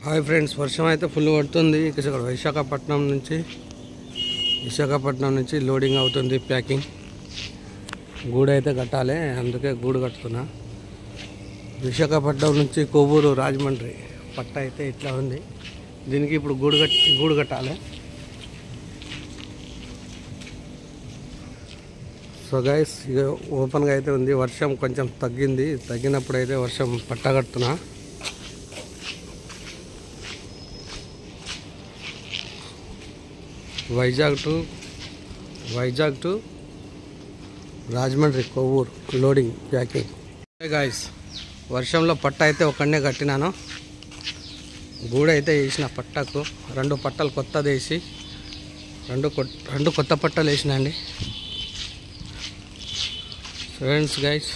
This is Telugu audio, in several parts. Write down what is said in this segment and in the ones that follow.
హాయ్ ఫ్రెండ్స్, వర్షం అయితే ఫుల్ పడుతుంది. ఇక్కడ విశాఖపట్నం నుంచి లోడింగ్ అవుతుంది. ప్యాకింగ్ గూడు అయితే కట్టాలి, అందుకే గూడు కట్టుతున్నా. విశాఖపట్నం నుంచి కొవ్వూరు రాజమండ్రి పట్ట అయితే ఇట్లా ఉంది. దీనికి ఇప్పుడు గూడు కట్టాలి. సో గైస్, ఇక ఓపెన్గా అయితే ఉంది. వర్షం కొంచెం తగ్గినప్పుడు అయితే వర్షం పట్ట కడుతున్నా. Vizag to Rajahmundry Kovvur loading packing. Guys, వర్షంలో పట్ట అయితే ఒకనే కట్టినాను. గూడు అయితే వేసిన పట్టకు 2 పట్టలు కొత్తది వేసి రెండు కొత్త పట్టలు వేసిన అండి. ఫ్రెండ్స్ గైస్,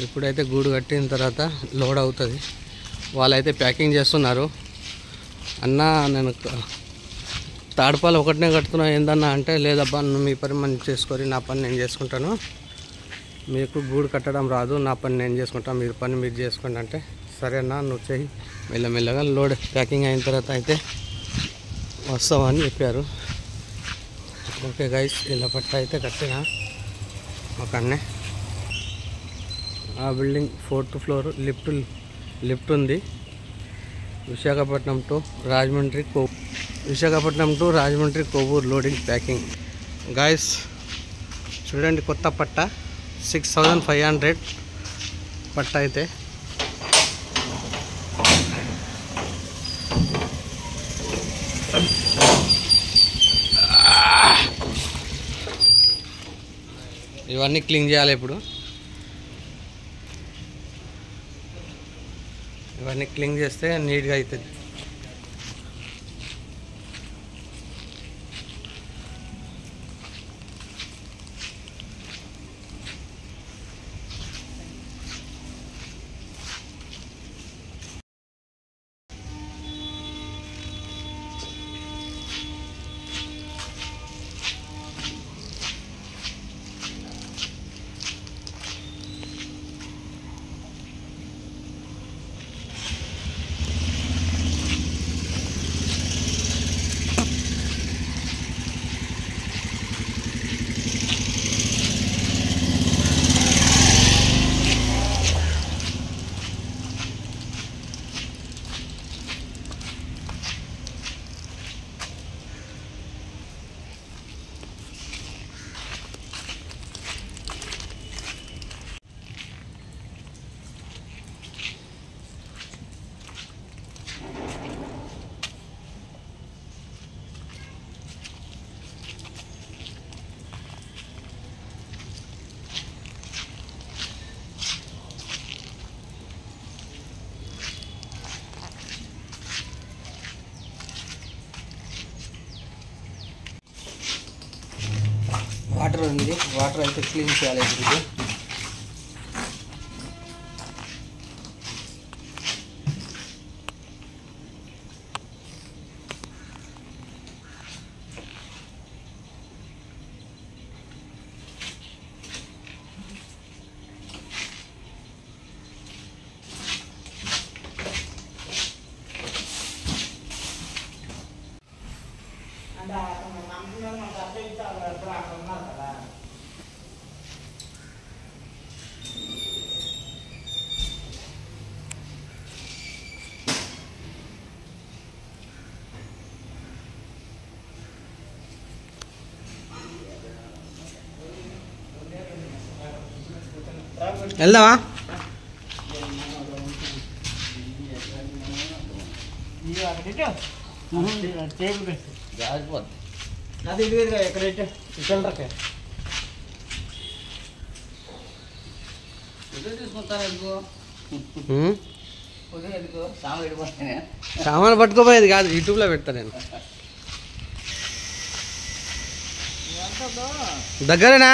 ఇప్పుడైతే గూడు కట్టిన తర్వాత లోడ్ అవుతుంది. వాళ్ళైతే ప్యాకింగ్ చేస్తున్నారు. అన్న, నేను తాడుపాలు ఒకటినే కడుతున్నా ఏందన్నా అంటే, లేదబ్బా మీ పని మనం చేసుకొని నా పని నేను చేసుకుంటాను, మీకు గూడు కట్టడం రాదు, నా పని నేను చేసుకుంటాను, మీరు పని మీరు చేసుకోండి అంటే, సరే అన్న నువ్వు చెయ్యి, మెల్లమెల్లగా లోడ్ ప్యాకింగ్ అయిన తర్వాత అయితే వస్తామని చెప్పారు. ఓకే గైస్, ఇలా పట్ట అయితే కట్టిన ఒకనే. ఆ బిల్డింగ్ 4th ఫ్లోర్ లిఫ్ట్ ఉంది. Visakhapatnam to Rajahmundry Kovvur loading packing. Guys చూడండి, కొత్త పట్ట 6500 పట్ట అయితే. ఇవన్నీ క్లీన్ చేయాలి. ఇప్పుడు ఇవన్నీ క్లీన్ చేస్తే నీట్గా అవుతుంది. వాటర్ ఉంది, వాటర్ అయితే క్లీన్ చేయాలి. ఇప్పుడు వెళ్దామా? సామాన్ పట్టుకోపోయేది కాదు, యూట్యూబ్లో పెడతా నేను. దగ్గరేనా?